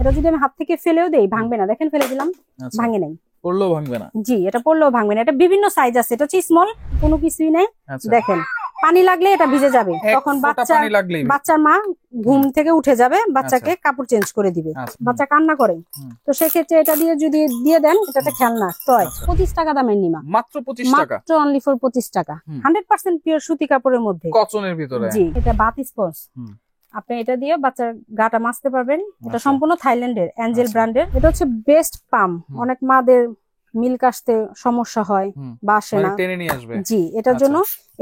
এটা যদি আমি হাত থেকে ফেলেও দেই ভাঙবে না, দেখেন ফেলে দিলাম ভাঙে নাই, পড়লেও ভাঙবে না। জি এটা পড়লেও ভাঙবে না। এটা বিভিন্ন সাইজ আছে, এটা হচ্ছে স্মল, কোনো কিছুই নাই। দেখেন পানি লাগলে এটা ভিজে যাবে, তখন বাচ্চার মা ঘুম থেকে উঠে যাবে, বাচ্চাকে কাপড় চেঞ্জ করে দিবে, বাচ্চা কান্না করে, তো সেক্ষেত্রে এটা দিয়ে যদি দিয়ে দেন, এটা খেলনা টয়। 25 টাকা দামের নিমা, মাত্র 25 টাকা, মাত্র অনলি ফর 25 টাকা, 100% পিওর সুতি কাপড়ের মধ্যে, কটনের ভিতরে। জি এটা বাথ স্পঞ্জ, আপনি এটা দিয়ে বাচ্চার গাটা মাজতে পারবেন। এটা সম্পূর্ণ থাইল্যান্ডের অ্যাঞ্জেল ব্র্যান্ডের। এটা হচ্ছে বেস্ট পাম, অনেক মাদের মিল্ক আসতে সমস্যা হয় বা আসে না, জি এটার জন্য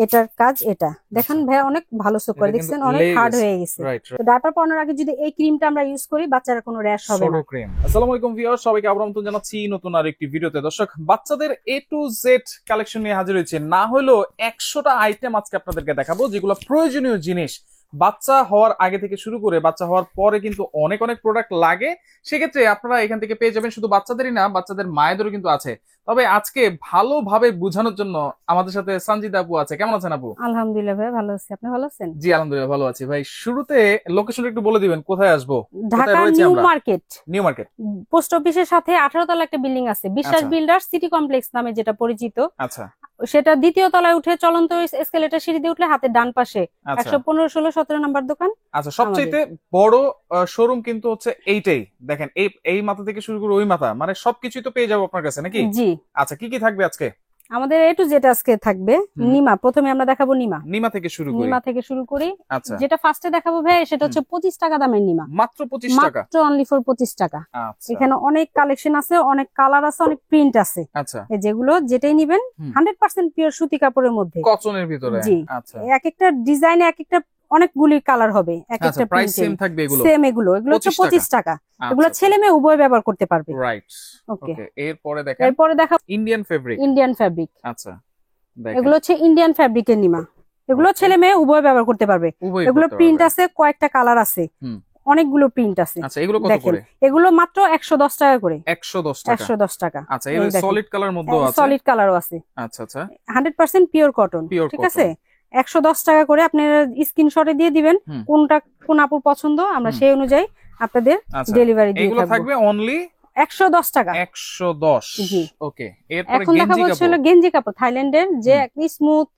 এটার কাজ এটা। দেখেন ভাই অনেক ভালো সুপ করে দেখছেন, অনেক হার্ড হয়ে গেছে। তো ডায়াপার পরানোর আগে যদি এই ক্রিমটা আমরা ইউজ করি, বাচ্চার কোনো র্যাশ হবে না। আসসালামু আলাইকুম ভিউয়ার্স, সবাইকে আমন্ত্রণ জানাচ্ছি নতুন আরেকটি ভিডিওতে। দর্শক, বাচ্চাদের A to Z কালেকশন নিয়ে হাজির হয়েছে। না হলেও 100টা আইটেম আজকে আপনাদেরকে দেখাবো, যেগুলো প্রয়োজনীয় জিনিস বাচ্চা হওয়ার আগে থেকে শুরু করে বাচ্চা হওয়ার পরে কিন্তু অনেক অনেক প্রোডাক্ট লাগে। সেক্ষেত্রে আপনারা এখান থেকে পেয়ে যাবেন। শুধু বাচ্চাদেরই না, বাচ্চাদের মায়েদেরও কিন্তু আছে। তবে আজকে ভালোভাবে বোঝানোর জন্য আমাদের সাথে সঞ্জিতা আপু আছে। কেমন আছেন আপু? আলহামদুলিল্লাহ ভাই ভালো আছি, আপনি ভালো আছেন? জি আলহামদুলিল্লাহ ভালো আছি। ভাই শুরুতে লোকেশনটা একটু বলে দিবেন, কোথায় আসবো? Dhaka new market. New market post অফিসের সাথে 18 তলা একটা বিল্ডিং আছে, বিশ্বাস বিল্ডার্স সিটি কমপ্লেক্স নামে যেটা পরিচিত। আচ্ছা, সেটা দ্বিতীয় তলায় উঠে চলন্ত এসকেলেটর সিঁড়ি দিয়ে উঠলে হাতের ডান পাশে 115, 16, 17 নাম্বার দোকান। আচ্ছা, সবচেয়ে বড় শোরুম কিন্তু হচ্ছে এইটাই। দেখেন এই মাথা থেকে শুরু করে ওই মাথা, মানে সবকিছু তো পেয়ে যাবো আপনার কাছে নাকি? জি। আচ্ছা, কি কি থাকবে আজকে? আমাদের A to Z আজকে থাকবে নিমা। প্রথমে আমরা দেখাবো নিমা থেকে শুরু করি। আচ্ছা, যেটা ফার্স্টে দেখাবো ভাই সেটা হচ্ছে 25 টাকা দামের নিমা, মাত্র 25 টাকা, মাত্র অনলি ফর 25 টাকা। আচ্ছা, এখানে অনেক কালেকশন আছে, অনেক কালার আছে, অনেক প্রিন্ট আছে। আচ্ছা, যেগুলো যেটাই নিবেন 100% পিওর সুতি কাপড়ের মধ্যে, কটনের ভিতরে। জি। আচ্ছা, এক একটা ডিজাইনে এক একটা অনেকগুলি কালার হবে, এক একটা প্রাইস সেম থাকবে। এগুলো হচ্ছে 25 টাকা। এগুলো ছেলে মেয়ে উভয় ব্যবহার করতে পারবে। রাইট, ওকে। এরপরে দেখা ইন্ডিয়ান ফেব্রিক। আচ্ছা, এগুলো হচ্ছে ইন্ডিয়ান ফেব্রিকের নিমা, এগুলো ছেলে মেয়ে উভয় ব্যবহার করতে পারবে। এগুলো প্রিন্ট আছে, কয়েকটা কালার আছে, অনেকগুলো প্রিন্ট আছে। আচ্ছা, এগুলো কত করে? এগুলো মাত্র 110 টাকা করে। 110 টাকা। আচ্ছা, এর সলিড কালার মধ্যেও আছে, সলিড কালারও আছে। আচ্ছা আচ্ছা, 100% পিওর কটন, ঠিক আছে। 110 টাকা করে আপনারা স্ক্রিনশটে দিয়ে দিবেন কোন আপুর পছন্দ, আমরা সেই অনুযায়ী আপনাদের ডেলিভারি দিয়ে এগুলো থাকবে অনলি 110 টাকা। 110, জি। ওকে। এরপরে এখন দেখাবো হচ্ছে গেঞ্জি কাপড়, থাইল্যান্ডের যে একদম স্মুথ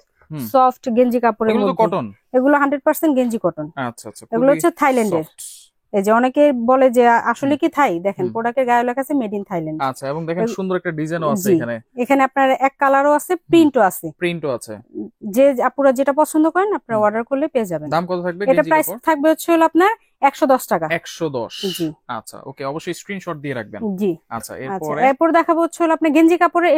সফট গেঞ্জি কাপড়ের মধ্যে। এগুলো কটন, এগুলো 100% গেঞ্জি কটন। আচ্ছা আচ্ছা, এগুলো হচ্ছে থাইল্যান্ডের। এই যে অনেকে বলে যে আসলে কি থাই, দেখেন প্রোডাক্টের গায়ে লেখা আছে মেড ইন থাইল্যান্ড। আচ্ছা, এবং দেখেন সুন্দর একটা ডিজাইনও আছে এখানে। এখানে আপনার এক কালারও আছে, প্রিন্টও আছে। যে আপুরা যেটা পছন্দ করেন আপনারা অর্ডার করলে পেয়ে যাবেন। দাম কত থাকবে? এটা প্রাইস থাকবে হচ্ছে আপনার 110 টাকা। 110, জি। আচ্ছা, ওকে, অবশ্যই স্ক্রিনশট দিয়ে রাখবেন। জি। আচ্ছা, এরপর দেখাবো হচ্ছে আপনার গেঞ্জি কাপড়ের।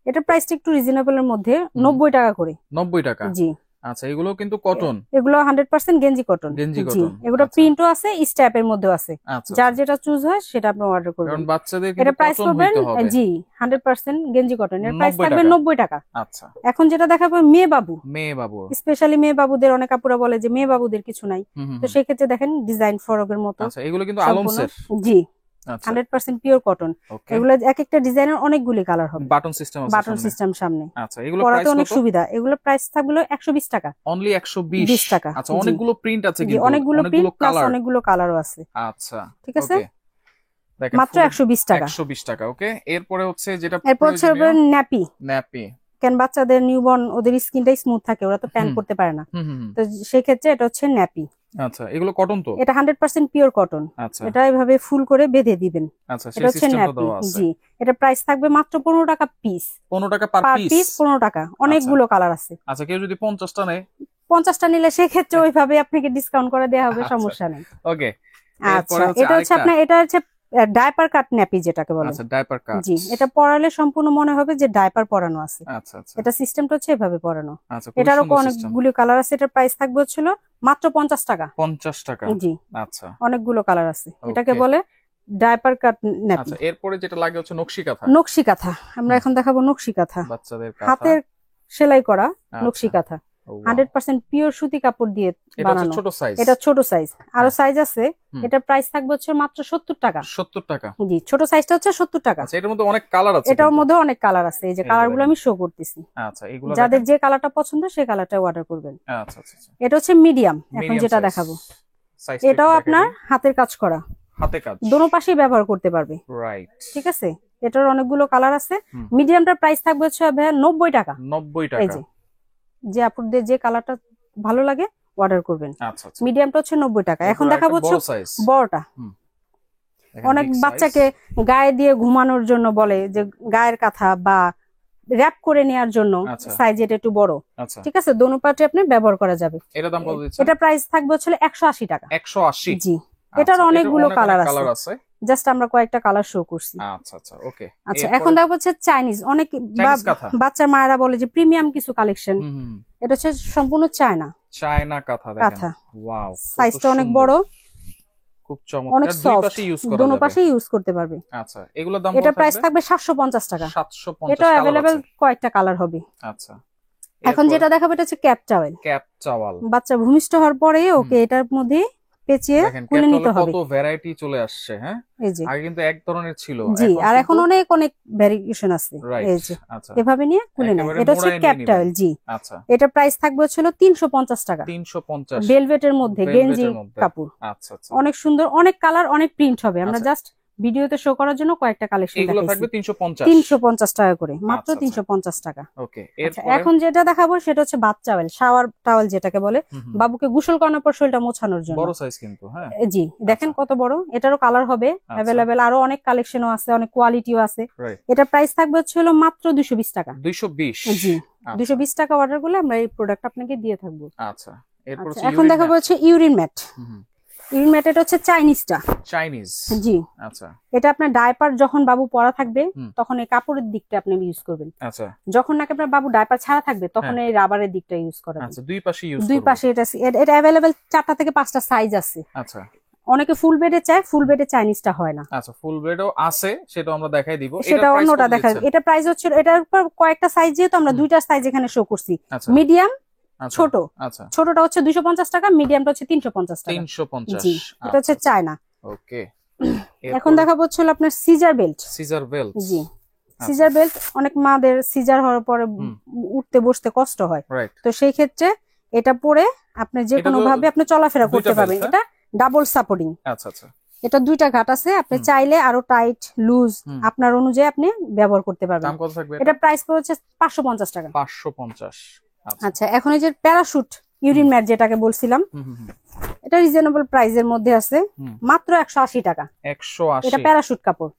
এটা প্রাইসটা একটু রিজনেবল এর মধ্যে, 90 টাকা করে। 90 টাকা, জি। আচ্ছা, এগুলো কিন্তু কটন, এগুলো 100% গেঞ্জি কটন। জি, এগুলো প্রিন্টও আছে, স্ট্যাপের মধ্যেও আছে। যার যেটা চুজ হয় সেটা আপনি অর্ডার করবেন। কারণ বাচ্চাদের এটা প্রাইস পাবেন, জি 100% গেঞ্জি কটন, এর প্রাইস থাকবে 90 টাকা। আচ্ছা, এখন যেটা দেখাবো মেয়ে বাবু, স্পেশালি মেয়ে বাবুদের, অনেক আপুরা বলে যে মেয়ে বাবুদের কিছু নাই, তো সেই ক্ষেত্রে দেখেন ডিজাইন ফরকের মতো। আচ্ছা, এগুলো কিন্তু আলমসের, জি 100% পিওর কটন। এগুলো এক একটা ডিজাইনের অনেকগুলি কালার হবে, বাটন সিস্টেম সামনে। আচ্ছা, এগুলো পরাতে অনেক সুবিধা। এগুলো প্রাইস থাকবে 120 টাকা, অনলি 120 টাকা। আচ্ছা, অনেকগুলো প্রিন্ট আছে কিন্তু, অনেকগুলো প্রিন্ট প্লাস অনেকগুলো কালারও আছে। আচ্ছা, ঠিক আছে, মাত্র 120 টাকা। 120 টাকা, ওকে। এরপরে হচ্ছে এরপর হচ্ছে ন্যাপি। কেন বাচ্চাদের নিউবর্ন, ওদের স্কিনটাই স্মুথ থাকে, ওরা তো প্যান করতে পারে না, তো সেই ক্ষেত্রে এটা হচ্ছে ন্যাপি। আচ্ছা, এগুলো কটন তো? এটা 100% পিওর কটন। আচ্ছা, এটা এইভাবে ফুল করে বেঁধে দিবেন। আচ্ছা, এটা হচ্ছে ন্যাপি। জি, এটা প্রাইস থাকবে মাত্র 15 টাকা পিস। 15 টাকা পার পিস, 15 টাকা। অনেকগুলো কালার আছে। আচ্ছা, কেউ যদি 50টা নেয়, 50টা নিলে সেই ক্ষেত্রে ওইভাবে আপনাকে ডিসকাউন্ট করে দেওয়া হবে, সমস্যা নেই। ওকে। আচ্ছা, এটা হচ্ছে আপনার, এটা হচ্ছে ডায়াপার কাট ন্যাপি যেটাকে বলে। আচ্ছা, ডায়াপার কাট। জি, এটা পরালে সম্পূর্ণ মনে হবে যে ডায়াপার পরানো আছে। আচ্ছা আচ্ছা, এটা সিস্টেমটা হচ্ছে এভাবে পরানো। আচ্ছা, এটারও অনেকগুলো কালার আছে। এটার প্রাইস থাকবে হচ্ছিল মাত্র 50 টাকা। 50 টাকা, জি। আচ্ছা, অনেকগুলো কালার আছে, এটাকে বলে ডায়াপার কাট ন্যাপি। আচ্ছা, এরপরে যেটা লাগে হচ্ছে নকশি কাঁথা। আমরা এখন দেখাবো নকশি কাঁথা, বাচ্চাদের হাতের সেলাই করা নকশি কাঁথা, 100% পিওর সুতি কাপড় দিয়ে বানানো। এটা ছোট সাইজ, আরো সাইজ আছে। এটার প্রাইস থাকবে হচ্ছে মাত্র 70 টাকা। 70 টাকা, জি, ছোট সাইজটা হচ্ছে 70 টাকা। আচ্ছা, এটার মধ্যে অনেক কালার আছে। এটার মধ্যে অনেক কালার আছে, এই যে কালারগুলো আমি শো করতেছি। আচ্ছা, এগুলো যাদের যে কালারটা পছন্দ সেই কালারটা অর্ডার করবেন। আচ্ছা আচ্ছা, এটা হচ্ছে মিডিয়াম। এখন যেটা দেখাবো এটাও আপনার হাতের কাজ করা, হাতে কাজ, দোনো পাশেই ব্যবহার করতে পারবে। রাইট, ঠিক আছে, এটার অনেকগুলো কালার আছে। মিডিয়ামটার প্রাইস থাকবে হচ্ছে ভাইয়া 90 টাকা। 90 টাকা। যে আপুদের যে কালারটা ভালো লাগে অর্ডার করবেন। আচ্ছা, মিডিয়ামটা হচ্ছে 90 টাকা। এখন দেখাবো হচ্ছে বড়টা। অনেক বাচ্চাকে গায়ে দিয়ে ঘুমানোর জন্য বলে যে গায়ের কাঁথা বা র‍্যাপ করে নেওয়ার জন্য সাইজ এটা একটু বড়। ঠিক আছে, দোনো পাটে আপনি ব্যবহার করা যাবে। এটা দাম কত দিচ্ছেন? এটা প্রাইস থাকবে হচ্ছে 180 টাকা। 180? জি, এটার অনেকগুলো কালার আছে, জাস্ট আমরা কয়েকটা কালার শো করছি। আচ্ছা, ওকে। আচ্ছা, এখন দেখো হচ্ছে চাইনিজ। অনেক বাচ্চা মায়েরা বলে যে প্রিমিয়াম কিছু কালেকশন, এটা হচ্ছে সম্পূর্ণ চায়না কাঁথা। দেখেন, ওয়াও, সাইজটা অনেক বড়, খুব চমৎকার, দুই পাশে ইউজ করা যাবে, দোনো পাশে ইউজ করতে পারবে। আচ্ছা, এগুলোর দাম এটা প্রাইস থাকবে 750 টাকা। 750, এটা अवेलेबल কয়েকটা কালার হবে। আচ্ছা, এখন যেটা দেখাবো এটা হচ্ছে ক্যাপ টাওয়েল। বাচ্চা ভূমিষ্ঠ হওয়ার পরে ওকে এটার মধ্যে পেঁচিয়ে খুলে নিতে হবে। কত ভ্যারাইটি চলে আসছে। হ্যাঁ, আগে কিন্তু এক ধরনের ছিল, জি, আর এখন অনেক ভ্যারিয়েশন আছে। এই যে এভাবে নিয়ে খুলে নেয়, এটা হচ্ছে ক্যাপ টাওয়েল। জি, আচ্ছা, এটা প্রাইস থাকবে হচ্ছে 350 টাকা। 350, ভেলভেটের মধ্যে গেঞ্জি কাপড়। আচ্ছা, অনেক সুন্দর, অনেক কালার, অনেক প্রিন্ট হবে। আমরা জাস্ট ভিডিওতে শো করার জন্য কয়েকটা কালেকশন দেখাইছি। এগুলো থাকবে 350 টাকা করে, মাত্র 350 টাকা। ওকে, এখন যেটা দেখাবো সেটা হচ্ছে বাথ টাওয়েল, শাওয়ার টাওয়েল যেটাকে বলে, বাবুকে গোসল করানোর পর শরীরটা মোছানোর জন্য। বড় সাইজ কিন্তু। হ্যাঁ, জি, দেখেন কত বড়। এটারও কালার হবে अवेलेबल, আরো অনেক কালেকশনও আছে, অনেক কোয়ালিটিও আছে। এটা প্রাইস থাকবে হচ্ছে মাত্র 220 টাকা। 220? জি, 220 টাকা অর্ডার করলে আমরা এই প্রোডাক্ট আপনাকে দিয়ে থাকবো। আচ্ছা, এরপর এখন দেখাবো হচ্ছে ইউরিন ম্যাট। ইউরিন ম্যাট এটা হচ্ছে চাইনিজ। জি, আচ্ছা, এটা আপনার ডায়পার যখন বাবু পরা থাকবে তখন এই কাপড়ের দিকটা আপনি ইউজ করবেন। আচ্ছা, যখন নাকি আপনার বাবু ডায়পার ছাড়া থাকবে তখন এই রাবারের দিকটা ইউজ করবেন। আচ্ছা, দুই পাশে ইউজ করব। দুই পাশে এটা अवेलेबल 4টা থেকে 5টা সাইজ আছে। আচ্ছা, অনেকে ফুল বেডে চায়, ফুল বেডে চাইনিজটা হয় না। আচ্ছা, ফুল বেডও আছে, সেটা আমরা দেখাই দিব। সেটা অন্যটা দেখাই। এটা প্রাইস হচ্ছে, এটার উপর কয়েকটা সাইজ, যেহেতু আমরা দুইটা সাইজ এখানে শো করছি, মিডিয়াম, ছোট। আচ্ছা, ছোটটা হচ্ছে 250 টাকা, মিডিয়ামটা হচ্ছে 350 টাকা। 350। জি, এটা হচ্ছে চায়না। ওকে, এখন দেখাবো হচ্ছে আপনার সিজার বেল্ট। জি, সিজার বেল্ট অনেক মাদের সিজার হওয়ার পরে উঠতে বসতে কষ্ট হয়, তো সেই ক্ষেত্রে এটা পরে আপনি যে কোনো ভাবে আপনি চলাফেরা করতে পারবেন। এটা ডাবল সাপোর্টিং। আচ্ছা, এটা দুইটা ঘাট আছে, আপনি চাইলে আরো টাইট লুজ আপনার অনুযায়ী আপনি ব্যবহার করতে পারবেন। দাম কত থাকবে? এটা প্রাইস পড়ছে 550 টাকা। 550। আচ্ছা, এখন এই যে প্যারাশুট ইউরিন ম্যাট যেটাকে বলছিলাম, এটা রিজনেবল প্রাইসের মধ্যে আছে, মাত্র 180 টাকা। 180? এটা প্যারাশুট কাপড়।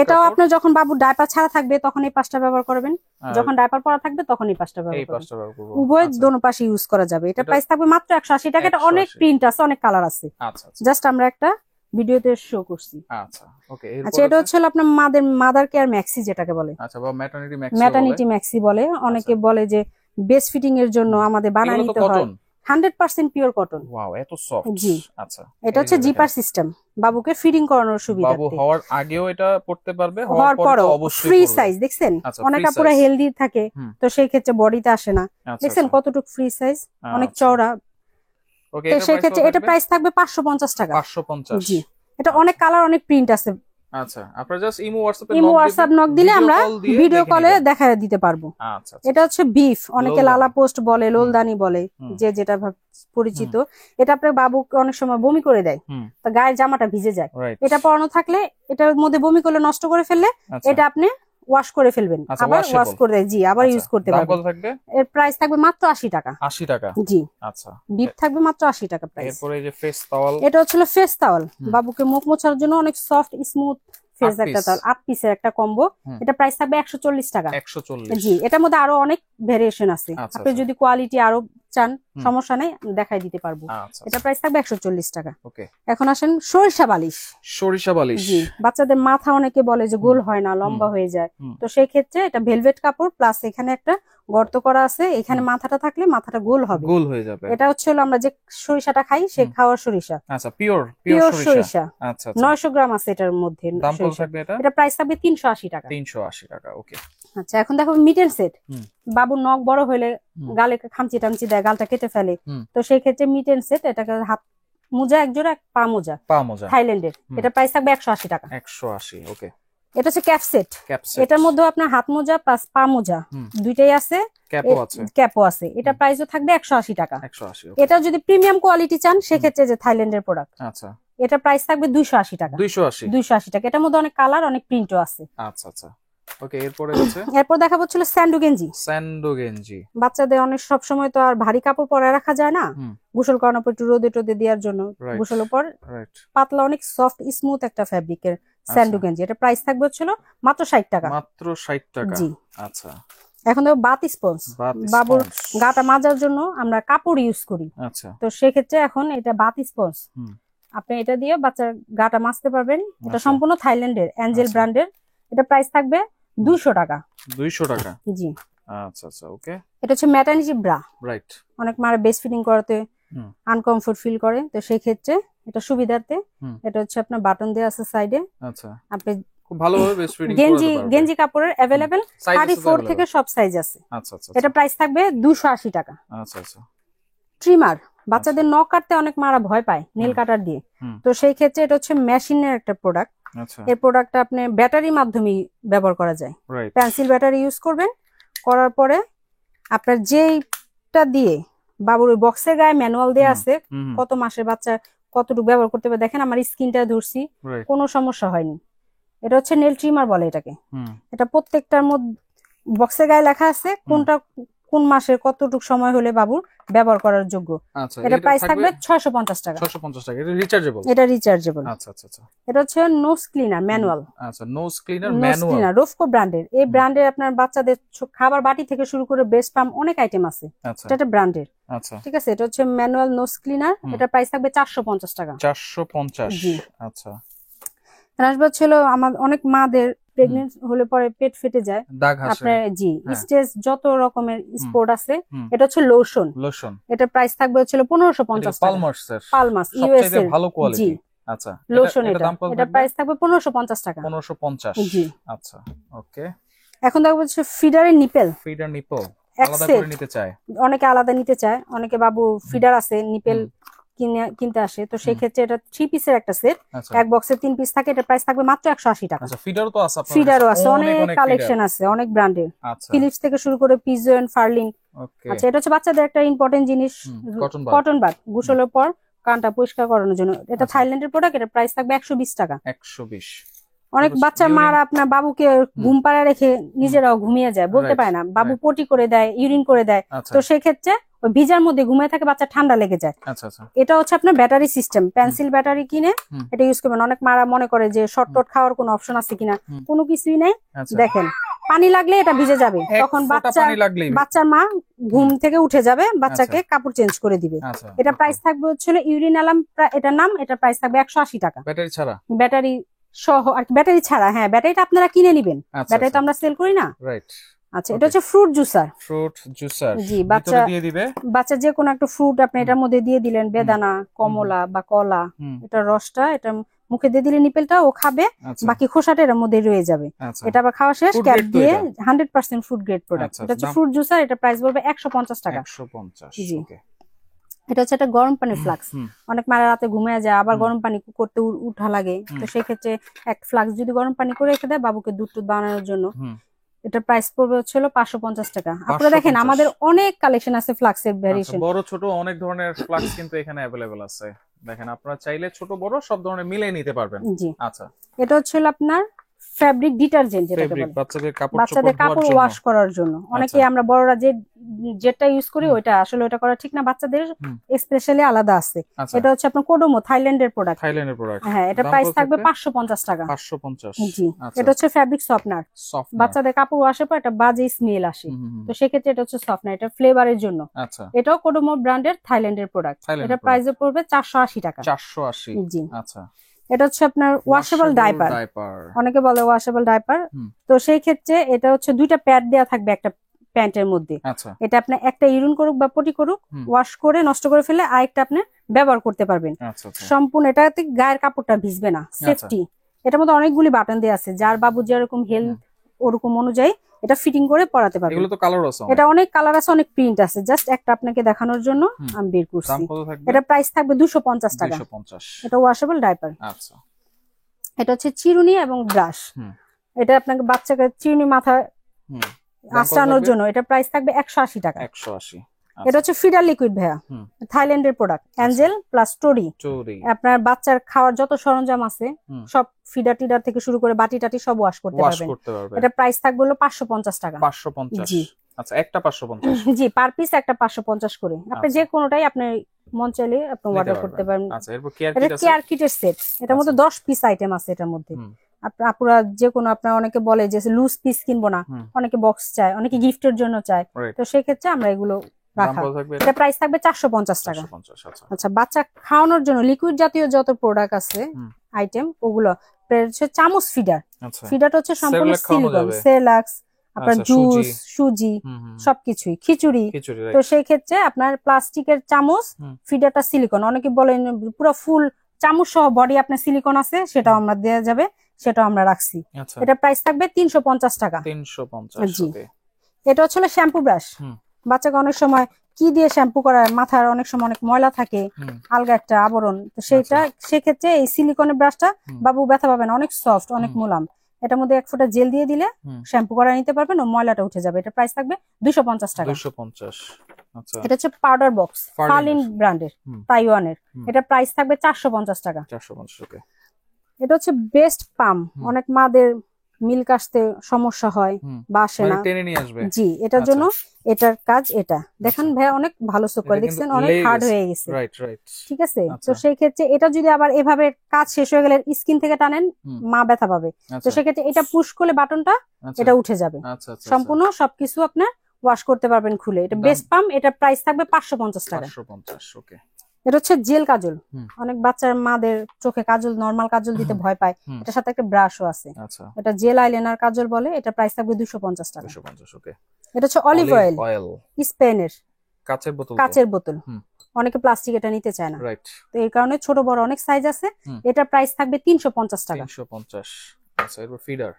এটাও আপনি যখন বাবু ডায়পার ছাড়া থাকবে তখন এই পাশটা ব্যবহার করবেন, যখন ডায়পার পরা থাকবে তখন এই পাশটা ব্যবহার করবেন। উভয় দোনো পাশে ইউজ করা যাবে। এটা প্রাইস থাকবে মাত্র 180 টাকা। এটা অনেক প্রিন্ট আছে, অনেক কালার আছে। জাস্ট আমরা একটা ভিডিওতে শো করছি। আচ্ছা, ওকে। আচ্ছা, এটা হচ্ছে আপনার মাদার কেয়ার ম্যাক্সি যেটাকে বলে। আচ্ছা, বা ম্যাটারনিটি ম্যাক্সি বলে। অনেকে বলে যে বেস্ট ফিটিং এর জন্য আমাদের বানায় নিতে হয়। 100% পিওর কটন। ওয়াও, এত সফট। জি, আচ্ছা, এটা হচ্ছে জিপার সিস্টেম, বাবুকে ফিডিং করানোর সুবিধা। বাবু হওয়ার আগেও এটা পড়তে পারবে, হওয়ার পরে অবশ্যই ফ্রি সাইজ। দেখছেন অনেক পুরো হেলদি থাকে, তো সেই ক্ষেত্রে বডিতে আসে না। দেখছেন কতটুকু ফ্রি সাইজ, অনেক চওড়া। ওকে, সেই ক্ষেত্রে এটা প্রাইস থাকবে 550 টাকা। 550? জি, এটা অনেক কালার, অনেক প্রিন্ট আছে। আচ্ছা, আপনারা জাস্ট ইমো হোয়াটসঅ্যাপ নক দিলে আমরা ভিডিও কলে দেখায় দিতে পারবো। আচ্ছা, এটা হচ্ছে বিফ, অনেকে লালা পোস্ট বলে, লোলদানি বলে, যে যেটা পরিচিত। এটা আপনার বাবুকে অনেক সময় বমি করে দেয়, তো গায়ের জামাটা ভিজে যায়। এটা পরানো থাকলে এটার মধ্যে বমি করলে নষ্ট করে ফেললে এটা আপনি ওয়াশ করে ফেলবেন, আবার ওয়াশ করে দেয়। জি, আবার ইউজ করতে পারবেন। এর প্রাইস থাকবে মাত্র 80 টাকা। 80 টাকা? জি। আচ্ছা, বিফ থাকবে মাত্র 80 টাকা প্রাইস। এরপরে এই যে ফেস টাওয়াল, এটা হচ্ছে ফেস টাওয়াল, বাবুকে মুখ মোছার জন্য অনেক সফট স্মুথ ফেস একটা টাওয়াল, 8 পিসের একটা কম্বো। এটা প্রাইস থাকবে 140 টাকা। 140? জি, এটার মধ্যে আরো অনেক ভেরিয়েশন আছে, আপনি যদি কোয়ালিটি আরো চান সমস্যা নাই, দেখাই দিতে পারবো। এটা প্রাইস থাকবে 140 টাকা। ওকে, এখন আসেন সরিষা বালিশ। সরিষা বালিশ, জি, বাচ্চাদের মাথা অনেকে বলে যে গোল হয় না, লম্বা হয়ে যায়, তো সেই ক্ষেত্রে এটা ভেলভেট কাপড় প্লাস এখানে একটা গর্ত করা আছে, এখানে মাথাটা থাকলে মাথাটা গোল হবে, গোল হয়ে যাবে। এটা হচ্ছে আমরা যে সরিষাটা খাই সে খাওয়ার সরিষা। আচ্ছা, পিওর সরিষা। আচ্ছা, 900 গ্রাম আছে এটার মধ্যে। দাম কত থাকবে এটা? এটা প্রাইস থাকবে 380 টাকা। 380 টাকা। ওকে, আচ্ছা, এখন দেখো মিটেন সেট। বাবুর নখ বড় হলে গালে খামচি টামচি দেয়, গালটা কেটে ফেলে, তো সেই ক্ষেত্রে মিটেন সেট, এটাকে হাত মোজা এক জোড়া, পা মোজা থাইল্যান্ডের। এটা প্রাইস থাকবে 180 টাকা। 180? ওকে। এটা হচ্ছে ক্যাপ সেট। এটার মধ্যে আপনার হাত মোজা প্লাস পা মোজা দুইটাই আছে, ক্যাপও আছে। এটা প্রাইসও থাকবে 180 টাকা। 180? এটা যদি প্রিমিয়াম কোয়ালিটি চান সেক্ষেত্রে যে থাইল্যান্ডের প্রোডাক্ট। আচ্ছা, এটা প্রাইস থাকবে 280 টাকা। 280 টাকা। এটার মধ্যে অনেক কালার, অনেক প্রিন্টও আছে। আচ্ছা আচ্ছা, ওকে। এরপর দেখাবো ছিল স্যান্ডো গেঞ্জি। বাচ্চাদের অনেক সব সময় তো আর ভারী কাপড় পরে রাখা যায় না, গোসল করানোর পর একটু রোদে টোদে দেওয়ার জন্য, গোসলের পর পাতলা অনেক সফট স্মুথ একটা ফ্যাব্রিকের স্যান্ডো গেঞ্জি। এটা প্রাইস থাকবে ছিল মাত্র 60 টাকা। জি। আচ্ছা, এখন তো বাত স্পঞ্জ, বাবুর গাটা মাজার জন্য আমরা কাপড় ইউজ করি। আচ্ছা, তো সেক্ষেত্রে এখন এটা বাত স্পঞ্জ, আপনি এটা দিয়ে বাচ্চার গাটা মাজতে পারবেন। এটা সম্পূর্ণ থাইল্যান্ডের অ্যাঞ্জেল ব্র্যান্ডের। এটা প্রাইস থাকবে 200 টাকা। 200 টাকা। জি। আচ্ছা আচ্ছা, ওকে। এটা হচ্ছে ম্যাটারনিটি ব্রা। রাইট। অনেক মারা বেস্ট ফিটিং করাতে আনকমফোর্ট ফিল করে, তো সেই ক্ষেত্রে এটা সুবিধার্থে এটা হচ্ছে আপনার বাটন দেয়া আছে সাইডে। আচ্ছা, আপনি খুব ভালোভাবে বেস্ট ফিটিং করতে পারবেন। গেঞ্জি কাপড়ের अवेलेबल 34 থেকে সব সাইজ আছে। আচ্ছা আচ্ছা, এটা প্রাইস থাকবে 280 টাকা। আচ্ছা আচ্ছা। ট্রিমার, বাচ্চাদের নখ কাটতে অনেক মারা ভয় পায় নেল কাটার দিয়ে, তো সেই ক্ষেত্রে এটা হচ্ছে মেশিনের একটা প্রোডাক্ট। আচ্ছা, এই প্রোডাক্টটা আপনি ব্যাটারির মাধ্যমে ব্যবহার করা যায়। পেন্সিল ব্যাটারি ইউজ করবেন, করার পরে আপনার যেইটা দিয়ে বাবুর ওই বক্সের গায়ে ম্যানুয়াল দেয়া আছে কত মাসের বাচ্চা কতটুকু ব্যবহার করতে হবে। দেখেন আমার স্কিনটা ধরছি, কোনো সমস্যা হয়নি। এটা হচ্ছে নেল ট্রিমার বলে এটাকে। এটা প্রত্যেকটার মধ্যে বক্সের গায়ে লেখা আছে কোনটা কোন মাসের কতটুকু সময় হলে বাবুর ব্যবহার করার যোগ্য। এটা প্রাইস থাকবে 650 টাকা। 650 টাকা। এটা রিচার্জেবল? এটা রিচার্জেবল। আচ্ছা আচ্ছা আচ্ছা। এটা হচ্ছে নোজ ক্লিনার ম্যানুয়াল। আচ্ছা, নোজ ক্লিনার ম্যানুয়াল, রোফকো ব্র্যান্ডের। এই ব্র্যান্ডের আপনার বাচ্চাদের খাবার বাটি থেকে শুরু করে বেস্ট পাম অনেক আইটেম আছে। এটা একটা ব্র্যান্ডের। আচ্ছা, ঠিক আছে। এটা হচ্ছে ম্যানুয়াল নোজ ক্লিনার। এটা প্রাইস থাকবে 450 টাকা। 450। জি। আচ্ছা। রাসবাদ ছিল আমার অনেক মাদের প্রেগন্যান্ট হলে পরে পেট ফেটে যায়, আপনার জি স্টেজ যত রকমের স্পট আছে। এটা হচ্ছে লোশন। এটা প্রাইস থাকবে হচ্ছে 1550 টাকা। পালমাস ইউএস এর ভালো কোয়ালিটি। জি। আচ্ছা, লোশন। এটা প্রাইস থাকবে 1550 টাকা। 1550। জি। আচ্ছা, ওকে। এখন দেখবো হচ্ছে ফিডারের নিপেল। আলাদা করে নিতে চায় অনেকে, আলাদা নিতে চায় অনেকে। বাবু ফিডার আছে নিপেল কিনতে আসে, তো সেই ক্ষেত্রে এটা 3 পিসের একটা সেট। এক বক্সে 3 পিস থাকে। এটা প্রাইস থাকবে মাত্র 180 টাকা। আচ্ছা, ফিডারও তো আছে আপনাদের? ফিডারও আছে, অনেক কালেকশন আছে, অনেক ব্র্যান্ডের। ফিলিপস থেকে শুরু করে পিজন, ফার্লিং। আচ্ছা, এটা হচ্ছে বাচ্চাদের একটা ইম্পর্টেন্ট জিনিস, কটন বাড, গোসলের পর কানটা পরিষ্কার করানোর জন্য। এটা থাইল্যান্ডের প্রোডাক্ট। এটা প্রাইস থাকবে 120 টাকা। 120। অনেক বাচ্চা মারা আপনার বাবুকে ঘুম পাড়া রেখে নিজেরাও ঘুমিয়ে যায়, বলতে পারে না, বাবু পটি করে দেয়, ইউরিন করে দেয়, তো সেই ক্ষেত্রে ওই ভিজার মধ্যে ঘুমিয়ে থাকে, বাচ্চা ঠান্ডা লেগে যায়। এটা হচ্ছে আপনার ব্যাটারি সিস্টেম, পেন্সিল ব্যাটারি কিনে এটা ইউজ করবেন। অনেক মারা মনে করে যে শর্টকাট খাওয়ার কোনো অপশন আছে কিনা, কোনো কিছুই নেই। দেখেন, পানি লাগলে এটা ভিজে যাবে, তখন বাচ্চার মা ঘুম থেকে উঠে যাবে, বাচ্চাকে কাপড় চেঞ্জ করে দিবে। এটা প্রাইস থাকবে হচ্ছে ইউরিন অ্যালার্ম, এটার নাম। এটা প্রাইস থাকবে 180 টাকা। ব্যাটারি ছাড়া? ব্যাটারি সহ আর ব্যাটারি ছাড়া। হ্যাঁ, ব্যাটারিটা আপনারা কিনে নেবেন, ব্যাটারি তো আমরা সেল করি না। আচ্ছা, এটা হচ্ছে ফ্রুট জুসার। জি, বাচ্চা যে কোনো একটা ফ্রুট আপনি এটার মধ্যে দিয়ে দিলেন, বেদানা, কমলা বা কলা, এটা রসটা এটা মুখে দিয়ে দিলে নিপেলটা ও খাবে, বাকি খোসাটা এর মধ্যে রয়ে যাবে। এটা আবার খাওয়া শেষ, ক্যাপ দিয়ে 100% ফুড গ্রেড প্রোডাক্ট। এটা হচ্ছে ফ্রুট জুসার। এটা প্রাইস বলবে 150 টাকা। 150। জি। এটা হচ্ছে একটা গরম পানির ফ্লাক্স। অনেক মারা রাতে ঘুমিয়ে যায়, আবার গরম পানি করতে উঠা লাগে, তো সেই ক্ষেত্রে এক ফ্লাক্স যদি গরম পানি করে রেখে দেয় বাবুকে দুধ বানানোর জন্য, এটা প্রাইস পড়বে হচ্ছে 550 টাকা। আপনারা দেখেন আমাদের অনেক কালেকশন আছে ফ্লাক্সের ভেরিয়েশন, বড় ছোট অনেক ধরনের ফ্লাক্স কিন্তু এখানে अवेलेबल আছে। দেখেন, আপনারা চাইলে ছোট বড় সব ধরনের মিলিয়ে নিতে পারবেন। জি। আচ্ছা, এটা হচ্ছে আপনার ফ্যাব্রিক ডিটারজেন্ট, যেটাকে বলে বাচ্চাদের কাপড় ওয়াশ করার জন্য। অনেকে আমরা বড়রা যেটা ইউজ করি ওইটা আসলে ওটা করা ঠিক না, বাচ্চাদের স্পেশালি আলাদা আছে। এটা হচ্ছে আপনার কোডোমো, থাইল্যান্ডের প্রোডাক্ট। হ্যাঁ, এটা প্রাইস থাকবে 550 টাকা। 550। জি। এটা হচ্ছে ফ্যাব্রিক সফটনার, বাচ্চাদের কাপড় ওয়াশের পর একটা বাজে স্মেল আসে, তো সেক্ষেত্রে এটা হচ্ছে সফটনার, এটা ফ্লেভারের জন্য। এটাও কোডোমো ব্র্যান্ডের থাইল্যান্ডের প্রোডাক্ট। এটা প্রাইসে পড়বে 480 টাকা। 480। জি। আচ্ছা, এটা হচ্ছে আপনার ওয়াশেবল ডাইপার, অনেকে বলে ওয়াশেবল ডাইপার। তো সেই ক্ষেত্রে এটা হচ্ছে দুইটা প্যাড দেয়া থাকবে একটা প্যান্টের মধ্যে। এটা আপনি একটা ইউরিন করুক বা পটি করুক, ওয়াশ করে নষ্ট করে ফেলে আরেকটা আপনি ব্যবহার করতে পারবেন। সম্পূর্ণ এটাতে গায়ের কাপড়টা ভিজবে না, সেফটি। এটার মধ্যে অনেকগুলি বাটন দেয়া আছে, যার বাবু যেরকম হেলথ ওরকম অনুযায়ী এটা ফিটিং করে পরাতে পারবেন। এগুলো তো কালার আছে, এটা অনেক কালার আছে, অনেক প্রিন্ট আছে, জাস্ট একটা আপনাকে দেখানোর জন্য আমি বের করছি। এটা প্রাইস থাকবে 250 টাকা। এটা ওয়াশেবল ডাইপার। আচ্ছা, এটা হচ্ছে চিরুনি এবং ব্রাশ। এটা আপনাকে বাচ্চাকে চিরুনি মাথা আঁচড়ানোর জন্য। এটা প্রাইস থাকবে 180 টাকা। 180। এটা হচ্ছে ফিডার লিকুইড ভাইয়া, থাইল্যান্ডের প্রোডাক্ট, অ্যাঞ্জেল প্লাস টোরি। আপনার বাচ্চার খাওয়ার যত সরঞ্জাম আছে সব ফিডার টিডার থেকে শুরু করে বাটি টাটি সব ওয়াশ করতে পারবেন। এটা প্রাইস থাকবে হলো 550 টাকা। 550, জি আচ্ছা, একটা 550, জি পার পিস একটা 550 করে। আপনি যে কোনোটাই আপনি মন চাইলে আপনি অর্ডার করতে পারেন। আচ্ছা, এরপর কেয়ার কিট আছে, কেয়ার কিটের সেট, এটার মধ্যে 10 পিস আইটেম আছে এটার মধ্যে। আপুরা যে কোনো, আপনার অনেকে বলে যে লুজ পিস কিনবো না, অনেকে বক্স চায়, অনেকে গিফটের জন্য চায়, তো সেই ক্ষেত্রে আমরা এগুলো রাখা। এটা প্রাইস থাকবে 450 টাকা। আচ্ছা, বাচ্চা খাওয়ানোর জন্য লিকুইড জাতীয় যত প্রোডাক্ট আছে আইটেম, ওগুলো হচ্ছে চামচ ফিডার। ফিডারটা হচ্ছে সম্পূর্ণ সিলিকন, সেরেলাক্স, আপনার জুস, সুজি, সবকিছুই, খিচুড়ি। তো সেই ক্ষেত্রে আপনার প্লাস্টিকের চামচ, ফিডারটা সিলিকন। অনেকে বলেন পুরো ফুল চামচ সহ বডি আপনার সিলিকন আছে, সেটাও আমরা দেওয়া যাবে, সেটাও আমরা রাখছি। এটা প্রাইস থাকবে 350 টাকা। 350, জি। এটা হচ্ছে শ্যাম্পু ব্রাশ। বাচ্চাকে অনেক সময় কি দিয়ে শ্যাম্পু করায়, মাথার অনেক সময় অনেক ময়লা থাকে, আলগা একটা আবরণ, তো সেইটা সেক্ষেত্রে এই সিলিকনের ব্রাশটা বাবু ব্যথা পাবে না, অনেক সফট, অনেক মোলাম। এটার মধ্যে 1 ফোঁটা জেল দিয়ে দিলে শ্যাম্পু করা নিতে পারবেন, ও ময়লাটা উঠে যাবে। এটা প্রাইস থাকবে 250 টাকা। 250। আচ্ছা, এটা হচ্ছে পাউডার বক্স, ফালিন ব্র্যান্ডের, তাইওয়ানের। এটা প্রাইস থাকবে 450 টাকা। 450, ওকে। এটা হচ্ছে বেস্ট পাম। অনেক মাদের মিল্ক আসতে সমস্যা হয় বা আসে না, টেনে নিয়ে আসবে। জি, এটার জন্য এটার কাজ এটা। দেখেন ভাই অনেক ভালো সুপ করে, দেখছেন অনেক হার্ড হয়ে গেছে, ঠিক আছে। তো সেই ক্ষেত্রে এটা যদি আবার এভাবে কাজ শেষ হয়ে গেলে স্কিন থেকে টানেন, মা ব্যথা পাবে। তো সেই ক্ষেত্রে এটা পুশ করলে বাটনটা এটা উঠে যাবে, সম্পূর্ণ সবকিছু আপনার ওয়াশ করতে পারবেন খুলে। এটা বেস্ট পাম। এটা প্রাইস থাকবে 550 টাকা। 550, ওকে। এটা হচ্ছে জেল কাজল। অনেক বাচ্চার মাদের চোখে কাজল, নরমাল কাজল দিতে ভয় পায়, এটার সাথে একটা ব্রাশও আছে। এটা জেল আইলাইনার কাজল বলে। এটা প্রাইস থাকবে 250 টাকা। 250, ওকে। এটা হচ্ছে অলিভ অয়েল, স্পেনের, কাচের বোতল। অনেকে প্লাস্টিক এটা নিতে চায় না, তো এই কারণে ছোট বড় অনেক সাইজ আছে। এটা প্রাইস থাকবে 350 টাকা। 350। আচ্ছা, এরপর ফিডার।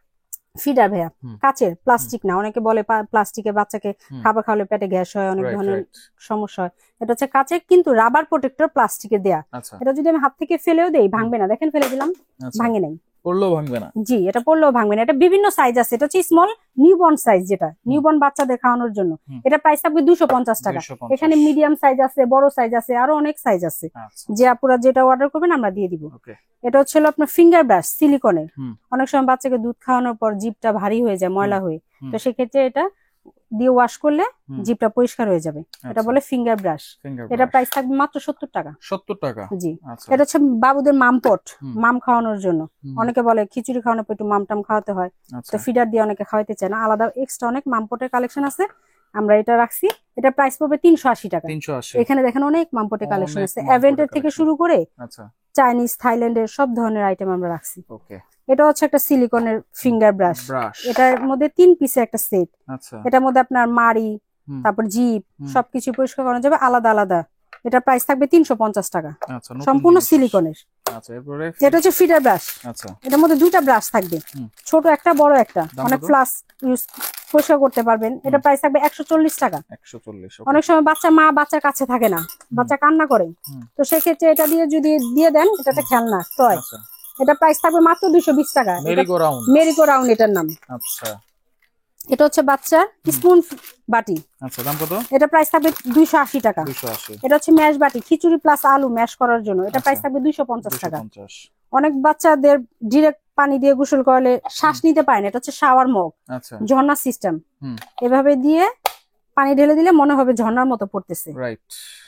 ফিডার ভাইয়া, কাচের, প্লাস্টিক না। অনেকে বলে প্লাস্টিকে বাচ্চাকে খাবার খাওয়ালে পেটে গ্যাস হয়, অনেক ধরনের সমস্যা হয়। এটা হচ্ছে কাচের, কিন্তু রাবার প্রোটেক্টর প্লাস্টিকের দেয়া। এটা যদি আমি হাত থেকে ফেলেও দেই ভাঙবে না, দেখেন ফেলে দিলাম, ভাঙে নাই, পড়লেও ভাঙবে না। জি, এটা পড়লেও ভাঙবে না। এটা বিভিন্ন সাইজ আছে। এটা হচ্ছে স্মল নিউবর্ন সাইজ, যেটা নিউবর্ন বাচ্চাদের খাওয়ানোর জন্য। এটা প্রাইস থাকবে 250 টাকা। এখানে মিডিয়াম সাইজ আছে, বড় সাইজ আছে, আরো অনেক সাইজ আছে। যে আপুরা যেটা অর্ডার করবেন আমরা দিয়ে দিব। এটা হচ্ছে আপনার ফিঙ্গার ব্রাশ, সিলিকনের। অনেক সময় বাচ্চাকে দুধ খাওয়ানোর পর জিভটা ভারী হয়ে যায়, ময়লা হয়ে, তো সেক্ষেত্রে এটা দিয়ে ওয়াশ করলে জিভটা পরিষ্কার হয়ে যাবে। এটা বলে ফিঙ্গার ব্রাশ। এটা প্রাইস থাকবে মাত্র 70 টাকা। 70 টাকা, জি। এটা হচ্ছে বাবুদের মামপট, মাম খাওয়ানোর জন্য। অনেকে বলে খিচুড়ি খাওয়ানোর পর একটু মামটাম খাওয়াতে হয়, তো ফিডার দিয়ে অনেকে খাওয়াতে চায় না, আলাদা এক্সট্রা অনেক মামপটের কালেকশন আছে, আমরা এটা রাখছি। এটা প্রাইস পড়বে 380 টাকা। এখানে দেখেন অনেক মামপটের কালেকশন আছে, অ্যাভেন্টের থেকে শুরু করে চাইনিজ, থাইল্যান্ডের সব ধরনের আইটেম আমরা রাখছি। এটা হচ্ছে একটা সিলিকনের ফিঙ্গার ব্রাশ। এটার মধ্যে 3 পিসের একটা সেট। এটার মধ্যে আপনার মাড়ি, তারপর জিভ, সবকিছু পরিষ্কার করা যাবে আলাদা আলাদা। এটা প্রাইস থাকবে 350 টাকা, সম্পূর্ণ সিলিকনের। এটা হচ্ছে ফিডার ব্রাশ। এটার মধ্যে 2টা ব্রাশ থাকবে, ছোট একটা, বড় একটা। অনেক ফ্লাস ইউজ পরিষ্কার করতে পারবেন। এটা প্রাইস থাকবে 140 টাকা। অনেক সময় মা বাচ্চার কাছে থাকে না, বাচ্চা কান্না করে, তো সেক্ষেত্রে এটা দিয়ে যদি দিয়ে দেন, এটা একটা খেলনা টয়। এটা প্রাইস থাকবে মাত্র 220 টাকা। মেরিগো রাউন্ড এটার নাম। এটা হচ্ছে বাচ্চার স্পুন বাটি। দাম কত? এটা প্রাইস থাকবে 280 টাকা। এটা হচ্ছে ম্যাশ বাটি, খিচুড়ি প্লাস আলু ম্যাশ করার জন্য। এটা প্রাইস থাকবে 250 টাকা। অনেক বাচ্চাদের ডিরেক্ট পানি দিয়ে গোসল করলে শ্বাস নিতে পারে না, এটা হচ্ছে শাওয়ার মগ, ঝর্ণা সিস্টেম। এভাবে দিয়ে পানি ঢেলে দিলে মনে হবে ঝর্ণার মতো পড়তেছে।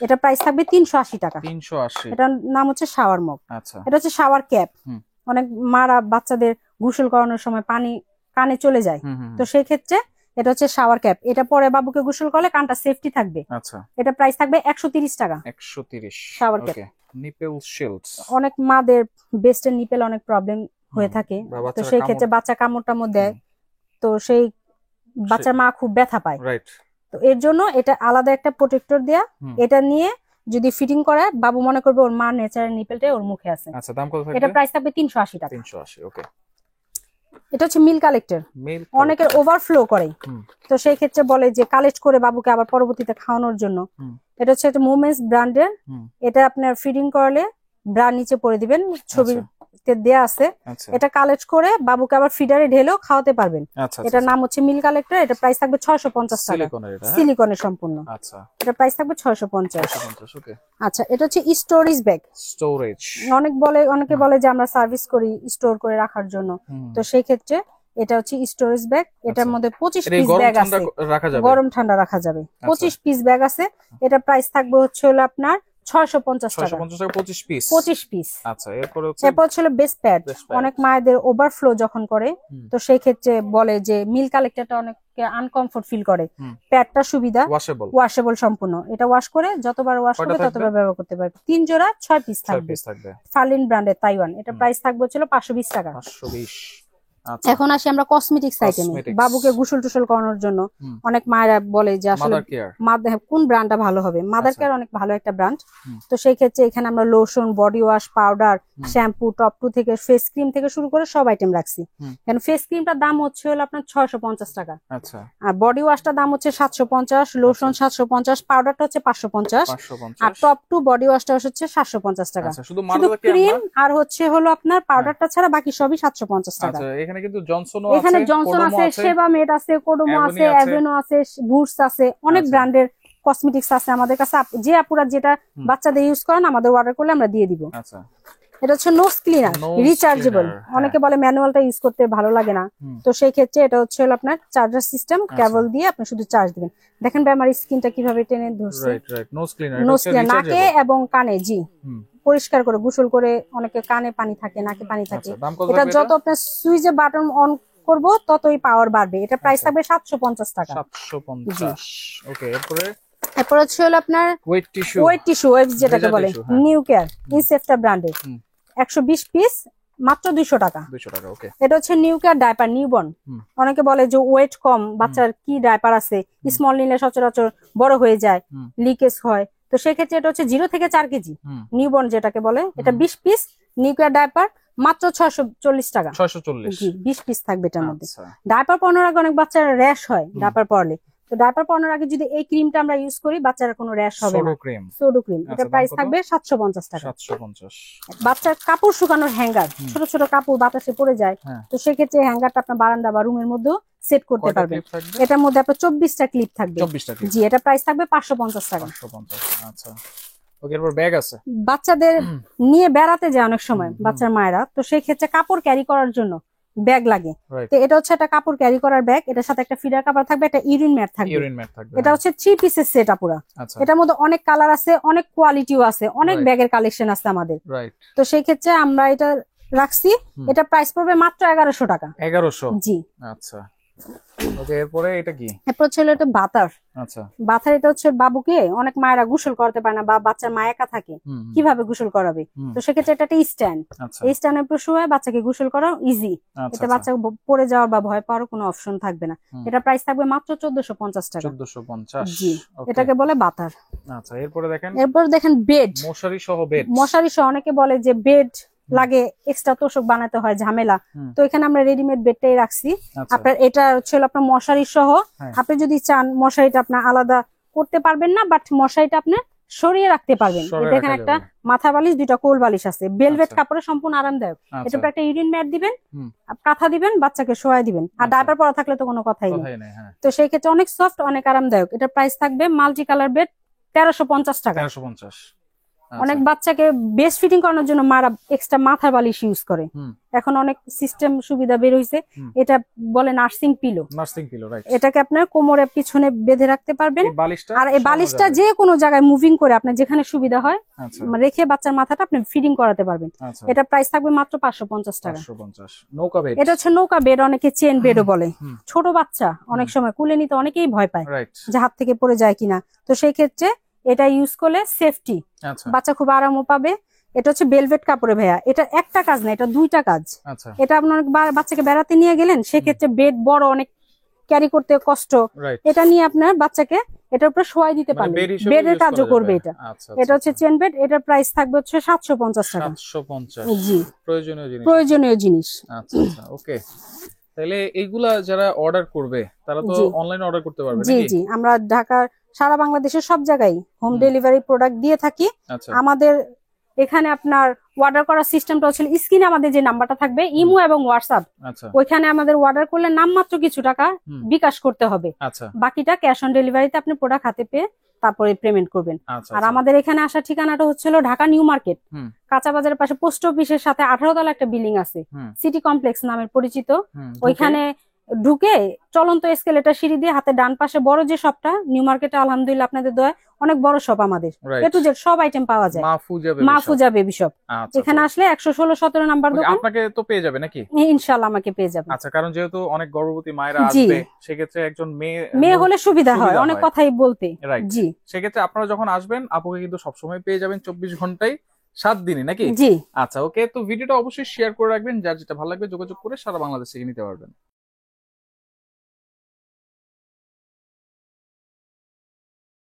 এটা প্রাইস থাকবে 380 টাকা। 380। এটার নাম হচ্ছে শাওয়ার মগ। এটা হচ্ছে শাওয়ার ক্যাপ। অনেক মারা বাচ্চাদের গোসল করানোর সময় পানি কানে চলে যায়, তো সেই ক্ষেত্রে এটা হচ্ছে শাওয়ার ক্যাপ। এটা পরে বাবুকে গোসল করলে কানটা সেফটি থাকবে। এটা প্রাইস থাকবে 130 টাকা। 130 শাওয়ার ক্যাপ। Nipple shields. অনেক মাদের বেস্টের নিপেল অনেক প্রবলেম হয়ে থাকে, তো সেই ক্ষেত্রে বাচ্চা কামড়টার মধ্যে, তো সেই বাচ্চার মা খুব ব্যথা পায়, তো এর জন্য এটা আলাদা একটা প্রোটেক্টর দেয়া। এটা নিয়ে যদি ফিটিং করে, বাবু মনে করবে ওর মা ন্যাচারাল নিপেলটা ওর মুখে আছে। দাম কত থাকবে? এটা প্রাইস থাকবে 380 টাকা। 380, ওকে। এটা হচ্ছে মিল্ক কালেক্টর। অনেকের ওভারফ্লো করে, তো সেই ক্ষেত্রে বলে যে কালেক্ট করে বাবুকে আবার পরবর্তীতে খাওয়ানোর জন্য। এটা হচ্ছে একটা মুভমেন্টস ব্র্যান্ডের। এটা আপনার ফিডিং করলে ব্রা নিচে পরে দিবেন, ছবি দেয়া আছে, আচ্ছা এটা কালেক্ট করে বাবুকে আবার ফিডারে ঢেলেও খাওয়াতে পারবেন। আচ্ছা এটার নাম হচ্ছে মিল কালেক্টর। এটা প্রাইস থাকবে 650 টাকা, সিলিকনের এটা, হ্যাঁ? সিলিকনের সম্পূর্ণ। আচ্ছা এটা প্রাইস থাকবে 650। 650, ওকে। আচ্ছা, এটা হচ্ছে স্টোরেজ ব্যাগ। স্টোরেজ, অনেকে বলে যে আমরা সার্ভিস করি স্টোর করে রাখার জন্য, তো সেই ক্ষেত্রে এটা হচ্ছে স্টোরেজ ব্যাগ। এটার মধ্যে 25 পিস ব্যাগ আছে, রাখা যাবে, গরম ঠান্ডা রাখা যাবে। 25 পিস ব্যাগ আছে। এটা প্রাইস থাকবে হচ্ছে হলো আপনার 650 টাকা, 650 টাকা 25 পিস। 25 পিস। আচ্ছা, এরপর হচ্ছে বেস্ট প্যাড। অনেক মায়েদের ওভারফ্লো যখন করে, তো সেই ক্ষেত্রে বলে যে মিল কালেক্টরটা অনেকে আনকমফোর্ট ফিল করে, প্যাডটা সুবিধা, ওয়াশেবল সম্পূর্ণ। এটা ওয়াশ করে যতবার ওয়াশ করবে ততবার ব্যবহার করতে পারবে। 3 জোড়া 6 পিস থাকবে, ফার্লিন ব্র্যান্ডের তাইওয়ান। এটা প্রাইস থাকবে হচ্ছে 520 টাকা। 520। এখন আসি আমরা কসমেটিক্স আইটেমে। বাবুকে গোসল টোসল করানোর জন্য অনেক মায়েরা বলে যে আসলে কোন ব্র্যান্ডটা ভালো হবে। মাদার কেয়ার অনেক ভালো একটা ব্র্যান্ড। তো সেই ক্ষেত্রে এখানে আমরা lotion, body wash, powder, shampoo, top to থেকে ফেস ক্রিম থেকে শুরু করে সব আইটেম রাখছি। কারণ ফেস ক্রিমটার দাম হচ্ছে হলো আপনার 650 টাকা, আর বডি ওয়াশটার দাম হচ্ছে 750, লোশন 750, পাউডারটা হচ্ছে 550, আর টপ টু বডি ওয়াশটা হচ্ছে 750 টাকা। শুধু ক্রিম আর হচ্ছে হলো আপনার পাউডারটা ছাড়া বাকি সবই 750 টাকা। এখানে কিন্তু জনসন আছে, সেবামেড আছে, কোডোমো আছে, অ্যাভেনো আছে, বুটস আছে, অনেক ব্র্যান্ডের কসমেটিক্স আছে আমাদের কাছে। যে আপুরা যেটা বাচ্চাদের ইউজ করেন আমাদের অর্ডার করলে আমরা দিয়ে দিব। এটা হচ্ছে নোজ ক্লিনার, রিচার্জেবল। অনেকে বলে ম্যানুয়ালটা ইউজ করতে ভালো লাগে না, তো সেই ক্ষেত্রে এটা হচ্ছে হলো আপনার চার্জার সিস্টেম, কেবল দিয়ে আপনি শুধু চার্জ দিবেন। দেখেন ভাই আমার স্কিনটা কিভাবে টেনে ধরছে। নোজ ক্লিনার নাকে এবং কানে, জি, পরিষ্কার করে গোসল করে অনেকে কানে পানি থাকে, নাকে পানি থাকে। এটা যত আপনার সুইচে বাটন অন করব ততই পাওয়ার বাড়বে। এটা প্রাইস থাকবে 750 টাকা। 750, ওকে। এরপর হচ্ছে হলো আপনার ওয়েট টিস্যু, ওয়েবস যেটাকে বলে, নিউ কেয়ার ইনসেফটা ব্র্যান্ডের 120 পিস, মাত্র 200 টাকা। ওকে। এটা হচ্ছে নিউ কেয়ার ডাইপার নিউবর্ন। অনেকে বলে যে ওয়েট কম, বাচ্চার কি ডাইপার আছে, স্মল নিলে সচরাচর বড় হয়ে যায়, লিকেজ হয়। তো সেক্ষেত্রে এটা হচ্ছে 0 থেকে 4 কেজি নিউবর্ন যেটাকে বলে। এটা 20 পিস নিউ কেয়ার ডাইপার, মাত্র 640 টাকা। 20 পিস থাকবে এটার মধ্যে। ডাইপার পরানোর আগে অনেক বাচ্চার র্যাশ হয় ডাইপার পরলে, তো ডাইপার পরানোর আগে যদি এই ক্রিমটা আমরা ইউজ করি বাচ্চারা কোনো র্যাশ হবে না। সোডো ক্রিম, এটা প্রাইস থাকবে 750 টাকা। বাচ্চার কাপড় শুকানোর হ্যাঙ্গার, ছোট ছোট কাপড় বাতাসে পড়ে যায়, তো সেক্ষেত্রে হ্যাঙ্গারটা আপনার বারান্দা বা রুমের মধ্যে সেট করতে পারবেন। এটার মধ্যে আপনার 24টা ক্লিপ থাকবে। জি, এটা প্রাইস থাকবে 550 টাকা। আচ্ছা, ওকে। এরপর ব্যাগ আছে। বাচ্চাদের নিয়ে বেড়াতে যায় অনেক সময় বাচ্চার মায়েরা, তো সেই ক্ষেত্রে কাপড় ক্যারি করার জন্য ব্যাগ লাগে। তো এটা হচ্ছে একটা কাপড় ক্যারি করার ব্যাগ। এটার সাথে একটা ফিডার কাপড় থাকবে, একটা ইউরিন ম্যাট থাকবে। এটা হচ্ছে 3 পিসের সেট আপুরা। এটার মধ্যে অনেক কালার আছে, অনেক কোয়ালিটিও আছে, অনেক ব্যাগের কালেকশন আছে আমাদের। তো সেই ক্ষেত্রে আমরা এটা রাখছি। এটা প্রাইস পড়বে মাত্র 1100 টাকা। 1100, জি। আচ্ছা, ওকে। এরপরে এটা কি? এরপর ছিল এটা বাতার। আচ্ছা, বাতার এটা হচ্ছে বাবুকে অনেক মায়েরা গোসল করতে পারে না বা বাচ্চার মা একা থাকে, কিভাবে গোসল করাবে, তো সেক্ষেত্রে এটা একটা স্ট্যান্ড। এই স্ট্যান্ডের উপর শুয়ে বাচ্চাকে গোসল করা ইজি। এটা বাচ্চা পড়ে যাওয়ার বা ভয় পাওয়ার কোনো অপশন থাকবে না। এটা প্রাইস থাকবে মাত্র 1450 টাকা। 1450, জি, এটাকে বলে বাতার। আচ্ছা, এরপর দেখেন বেড, মশারি সহ অনেকে বলে যে বেড লাগে, এক্সট্রা তোষক বানাতে হয়, ঝামেলা। তো এখানে আমরা রেডিমেড বেডটাই রাখছি। আপনার এটা হচ্ছে আপনার মশারি সহ, আপনি যদি চান মশারিটা আপনার আলাদা করতে পারবেন না, বাট মশারিটা আপনি সরিয়ে রাখতে পারবেন। এখানে একটা মাথা বালিশ, 2টা কোল বালিশ আছে, ভেলভেট কাপড়ে সম্পূর্ণ আরামদায়ক। এটা উপর একটা ইউরিন ম্যাট দিবেন, কাঁথা দিবেন, বাচ্চাকে শোয়াই দিবেন, আর ডাইপার পরা থাকলে তো কোনো কথাই নেই। তো সেই ক্ষেত্রে অনেক সফট, অনেক আরামদায়ক। এটা প্রাইস থাকবে মাল্টি কালার বেড 1350 টাকা। 1350। অনেক বাচ্চাকে বেস্ট ফিটিং করানোর জন্য মারা এক্সট্রা মাথার বালিশ ইউজ করে। এখন অনেক সিস্টেম সুবিধা বের হইছে, এটা বলে নার্সিং পিলো। এটাকে আপনার কোমরের পিছনে বেঁধে রাখতে পারবেন, আর এই বালিশটা যে কোনো জায়গায় মুভিং করে আপনার যেখানে সুবিধা হয় রেখে বাচ্চার মাথাটা আপনি ফিটিং করাতে পারবেন। এটা প্রাইস থাকবে মাত্র 550 টাকা। এটা হচ্ছে নৌকা বেড, অনেকে চেন বেডও বলে। ছোট বাচ্চা অনেক সময় কুলে নিতে অনেকেই ভয় পায় যে হাত থেকে পড়ে যায় কিনা, তো সেই ক্ষেত্রে এটা ইউজ করলে সেফটি, বাচ্চা খুব আরামও পাবে। এটা হচ্ছে ভেলভেট কাপড়ে ভাইয়া, এটা একটা কাজ না, এটা 2টা কাজ। এটা আপনার বাচ্চাকে বেড়াতে নিয়ে গেলেন, সেক্ষেত্রে বেড বড়, অনেক ক্যারি করতে কষ্ট, এটা নিয়ে আপনার বাচ্চাকে এটার উপরে শোয়াই দিতে পারবেন, বেডের কাজও করবে এটা। এটা হচ্ছে চেন বেড, এটার প্রাইস থাকবে হচ্ছে 750 টাকা। 750, জি, প্রয়োজনীয় জিনিস। আচ্ছা, ওকে। তাহলে এইগুলা যারা অর্ডার করবে তারা তো অনলাইনে অর্ডার করতে পারবে? জি জি, আমরা ঢাকার সারা বাংলাদেশের সব জায়গায় হোম ডেলিভারি প্রোডাক্ট দিয়ে থাকি। আমাদের এখানে আপনার অর্ডার করার সিস্টেমটা হচ্ছে স্ক্রিনে আমাদের যে নাম্বারটা থাকবে ইমো এবং হোয়াটসঅ্যাপ, আচ্ছা ওইখানে আমাদের অর্ডার করলে নামমাত্র কিছু টাকা বিকাশ করতে হবে, আচ্ছা বাকিটা ক্যাশ অন ডেলিভারিতে আপনি প্রোডাক্ট হাতে পেয়ে তারপরে পেমেন্ট করবেন। আচ্ছা আর আমাদের এখানে আসার ঠিকানাটা হচ্ছিল ঢাকা নিউ মার্কেট, কাঁচা বাজারের পাশে পোস্ট অফিসের সাথে 18 তলা একটা বিল্ডিং আছে, সিটি কমপ্লেক্স নামে পরিচিত। ওইখানে ঢুকে চলন্ত এসকেলেটর সিঁড়ি দিয়ে হাতে ডান পাশে বড় যে শপটা, নিউ মার্কেটে আলহামদুলিল্লাহ আপনাদের দয়া অনেক বড় শপ আমাদের, এ টু জেড সব আইটেম পাওয়া যায়। মাহফুজা বেবি শপ, এখানে আসলে 116-17 নাম্বার দোকান, আপনাকে তো পেয়ে যাবে নাকি? ইনশাআল্লাহ আমাকে পেয়ে যাবে। আচ্ছা, কারণ যেহেতু অনেক গর্ভবতী মায়েরা আসবে, সেক্ষেত্রে একজন মেয়ে হলে সুবিধা হয় অনেক কথাই বলতে। জি, সেক্ষেত্রে আপনারা যখন আসবেন আপুকে কিন্তু সবসময় পেয়ে যাবেন 24 ঘন্টায় 7 দিনই নাকি? জি। আচ্ছা ওকে, তো ভিডিওটা অবশ্যই শেয়ার করে রাখবেন, যার যেটা ভালো লাগবে যোগাযোগ করে সারা বাংলাদেশ থেকে নিতে পারবেন।